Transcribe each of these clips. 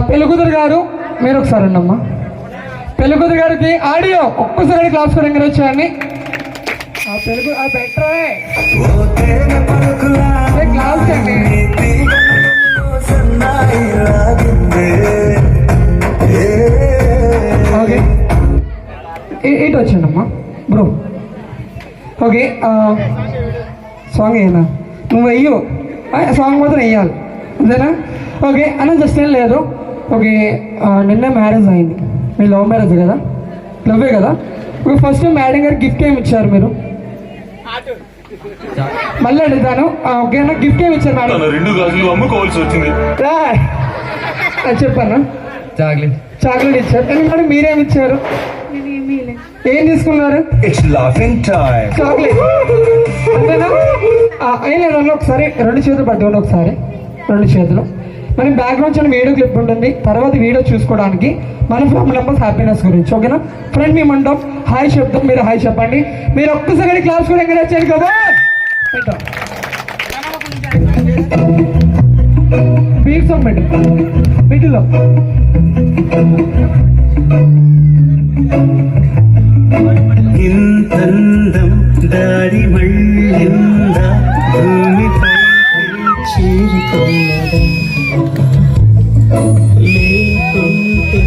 పెళ్ళికూతురు గారు మీరు ఒకసారి అమ్మా. పెళ్ళికూతురు గారికి ఆడియో ఒక్కసారి క్లాస్ కూడా ఎంకరేజ్ చేయండి. క్లాస్ అండి. ఓకే ఇటు వచ్చానమ్మా బ్రో. ఓకే సాంగ్ వేయనా? నువ్వు వెయ్యు సాంగ్ మాత్రం వేయాలి అంతేనా? ఓకే అన్న జస్ట్ ఏం లేదు. ఓకే నిన్న మ్యారేజ్ అయింది. మీ లవ్ మ్యారేజ్ కదా? లవ్వే కదా? ఓకే ఫస్ట్ టైం మ్యాడమ్ గారు గిఫ్ట్ ఏమి ఇచ్చారు మీరు? మళ్ళీ అడుగుతాను. ఓకేనా గిఫ్ట్ ఏమి ఇచ్చారు మేడం? 2 గాజులు అమ్ముకోవాల్సి వచ్చింది. చెప్పాను చాక్లెట్ ఇచ్చారు. మేడం మీరేమి ఇచ్చారు? ఏం తీసుకున్నారు? చాక్లెట్ అంతేనా? ఏం లేదన్న ఒకసారి 2 చేతులు పట్టుకోండి. ఒకసారి 2 చేతులు. మనం బ్యాక్గ్రౌండ్ చిన్న వీడియో క్లిప్ ఉంటుంది. తర్వాత వీడియో చూసుకోవడానికి మన ఫ్యామిలీ మెంబర్స్ హ్యాపీనెస్ గురించి. ఓకేనా ఫ్రెండ్ మీ మండం హాయ్ చెప్తాం. మీరు హాయ్ చెప్పండి. మీరు ఒక్కసారి క్లాస్ కూడా ఎంకరేజ్ చేయండి కదా. బీట్ సాంగ్ పెట్టు వీటిలో. ఇంతందం దారి మళ్ళిందా భూమిపై చేరుకున్నదా లేకుంటే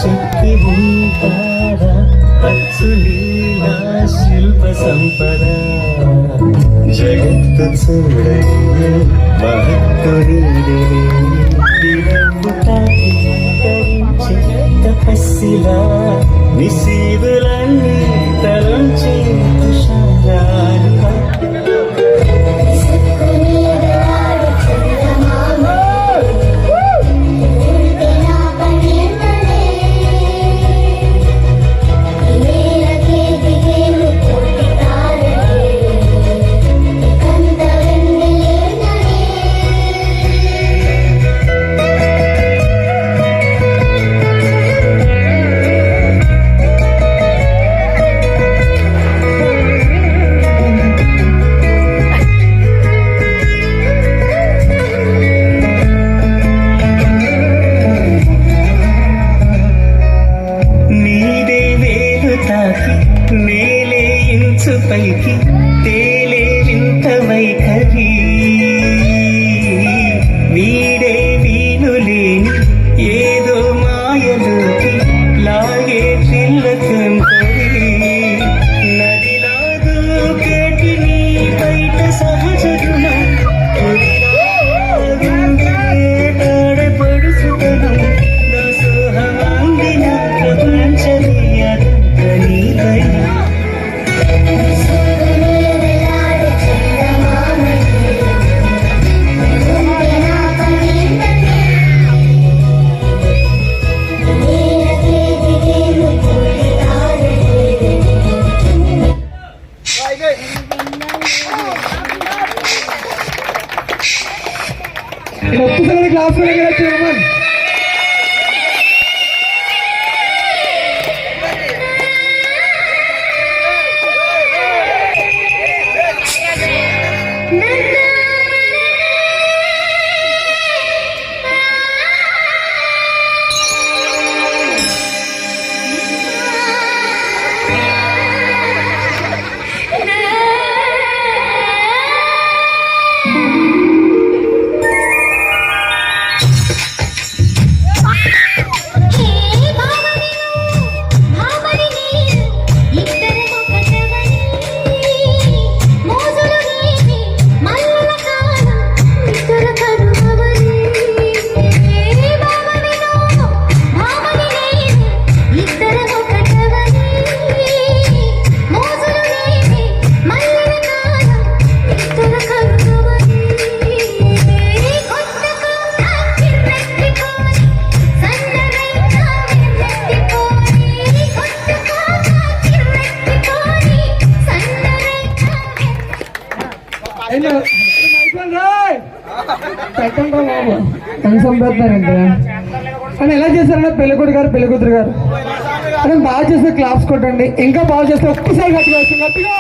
చెక్కి ఉంటారా అచ్చులీలా శిల్ప సంపద జగత్తు చూడని మహత్తుని ధరించే తపస్సిలా నిశీదులన్నీ తలంచే తుషారాలుగా నేలే ఇంచు పైకి తేలే వింత వైఖరి వీడే వీనులేని ఏదో మాయలోకి లాగే చిల్లకంతరి నదిలాదు కేటిని బయట సహజగుణ పడుసుతనం దోసోహమాంగిన ప్రపంచనీయత క్లాస్ చేయమని. పెట్టండి బాబు కనీసం పెడతారంటే అని ఎలా చేశారంటే పెళ్ళికొడు గారు పెళ్ళికూతురు గారు అదే బాగా చేస్తే క్లాప్స్ కొట్టండి. ఇంకా బాగా చేస్తే ఒక్కసారి గట్టిగా వస్తుంది. గట్టిగా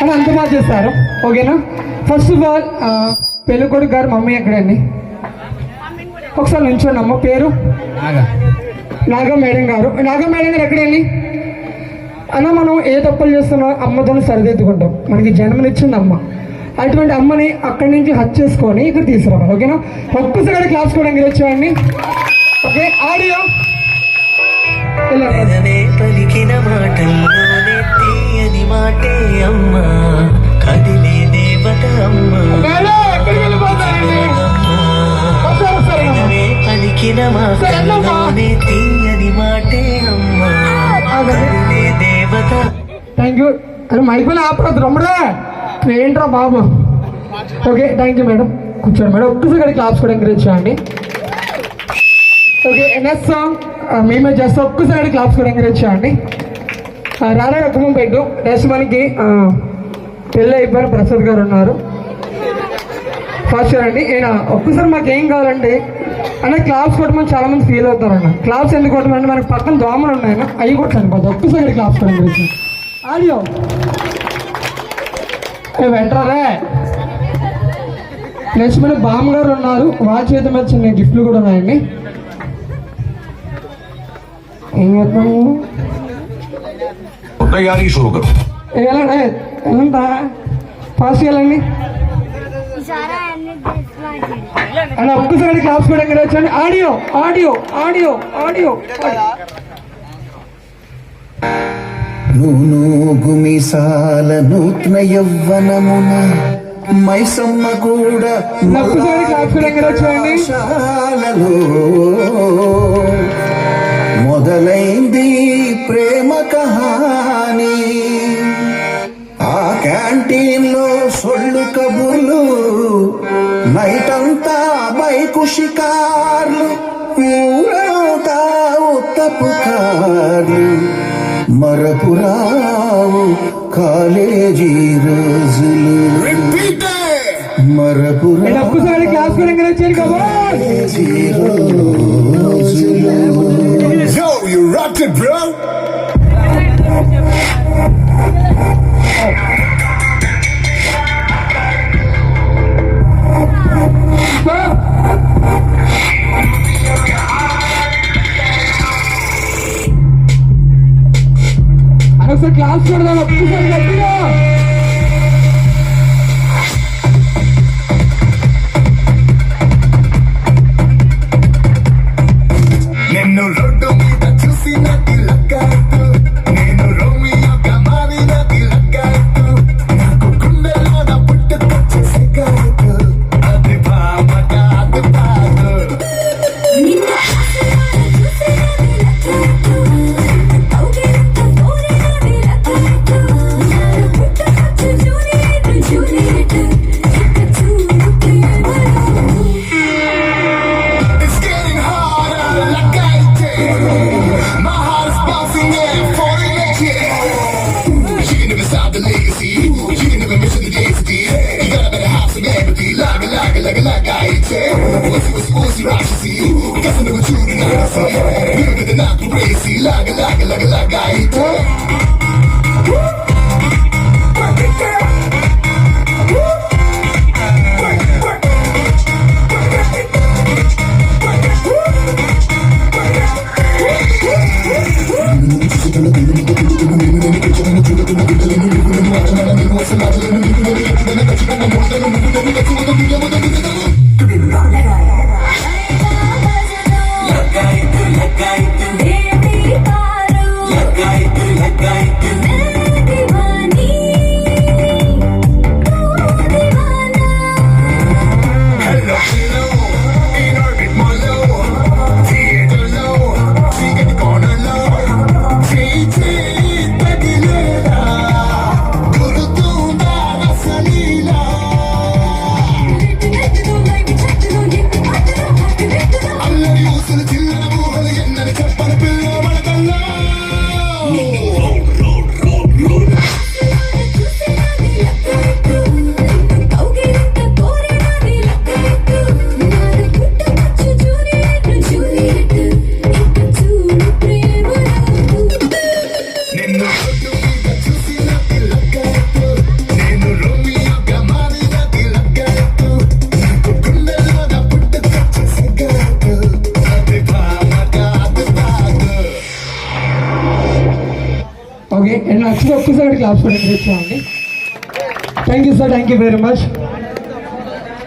అని అంత బాగా చేస్తారు. ఓకేనా? ఫస్ట్ ఆఫ్ ఆల్ పెళ్ళికొడుకు గారు మమ్మీ ఎక్కడండి? ఒకసారి నిల్చోండి అమ్మ. పేరు నాగా మేడం గారు. నాగా మేడం గారు ఎక్కడండి? అన్న మనం ఏ తప్పులు చేస్తున్నా అమ్మతో సరిదిద్దుకుంటాం. మనకి జన్మనిచ్చింది అమ్మ. అటువంటి అమ్మని అక్కడి నుంచి హత్య చేసుకొని ఇక్కడ తీసుకురావాలి. ఓకేనా? ఒక్కసారి క్లాస్ కూడా ఎంకరేజ్. ఓకే, ఆడియో పెదవే పలికిన మాటల్లోనే తీయని మాటే అమ్మ, కదిలే దేవత అమ్మ. పెదవే పలికిన మాటల్లోనే తీయని మాటే అమ్మ, కదిలే దేవత. Thank you. అరే మైకులు ఆపరద్దు రమ్ముడే, ఏంట్రా బాబు. Okay, thank you madam. కూర్చోండి మేడం. ఒక్కసారి క్లాస్ కూడా ఎంకరేజ్ చేయండి. ఓకే, నెక్స్ట్ సాంగ్ మేమే చేస్తాం. ఒక్కసారి క్లాస్ కూడా ఎంకరేజ్ చేయండి. రారా కుటుంబం పెట్టు. నెక్స్ట్ మనకి పెళ్ళి అయిపోయిన ప్రసాద్ గారు ఉన్నారు. ఫస్ట్ ఇయర్ అండి. ఈయన ఒక్కసారి మాకు ఏం కావాలంటే అన్న క్లాప్స్ కొట్టమని చాలా మంది ఫీల్ అవుతారన్న. క్లాప్స్ ఎందుకు కొట్టమంటే మనకి పక్కన దోమలు ఉన్నాయన్న, అవి కొట్టాను పోతే. ఒక్కసారి క్లాప్స్ కొట్టండి. ఆడియో వెంటరే. నెక్స్ట్ మన బామ్మ గారు ఉన్నారు. వాళ్ళ చేతి మీద చిన్న గిఫ్ట్లు కూడా ఉన్నాయండి. ఏం చేస్తాము? तैयारी शुरू करो. ఎలా ఫాస్ట్ వెళ్ళండి అలా. ఒక్కసారి క్లాస్ కూడా ఎక్కడ వచ్చండి. Audio audio audio audio. గుమిసాల నూత్న యవ్వనమున మైసమ్మ కూడా ఒక్కసారి క్లాస్ కూడా ఎక్కడ వచ్చండి. శాలలో మొదలైంది ప్రేమ కహాని. ఆ క్యాంటీన్ లో సొల్లు కబుర్లు, నైట్ అంతా బైకు షికార్లు, ఊరంతా ఉత్తపు కార్లు, మరపురావు కాలేజీ రోజులు, మరపురావు ఒక్కసారి క్లాస్ కూడా ఎక్కడ వచ్చాను కాలేజీ రోజులు. Yo, you rocked it, bro. ఒకసారి క్లాస్ చూడదాం. ఒక్కసారి గట్టిగా. నిన్ను రోడ్డు మీద చూసినది లక్కట్టు, నేను రోమియోగా మారినది లక్కట్టు, నాకు గుండెలోన పుట్టుకొచ్చే సిగరెట్టు, అది బామ కాదు కాదు. It's getting harder, like I did. My heart is bouncing, yeah, falling like shit. She can never stop the legacy. She can never miss the density. You got a better have some empathy. Like I did. Once it was Uzi Rashi, guess I know what you did not see. Bigger than I could crazy. Like I did. Okay నచ్చితే ఒక్కసారి class కూడా ఇచ్చామండి. Thank you sir, thank you very much.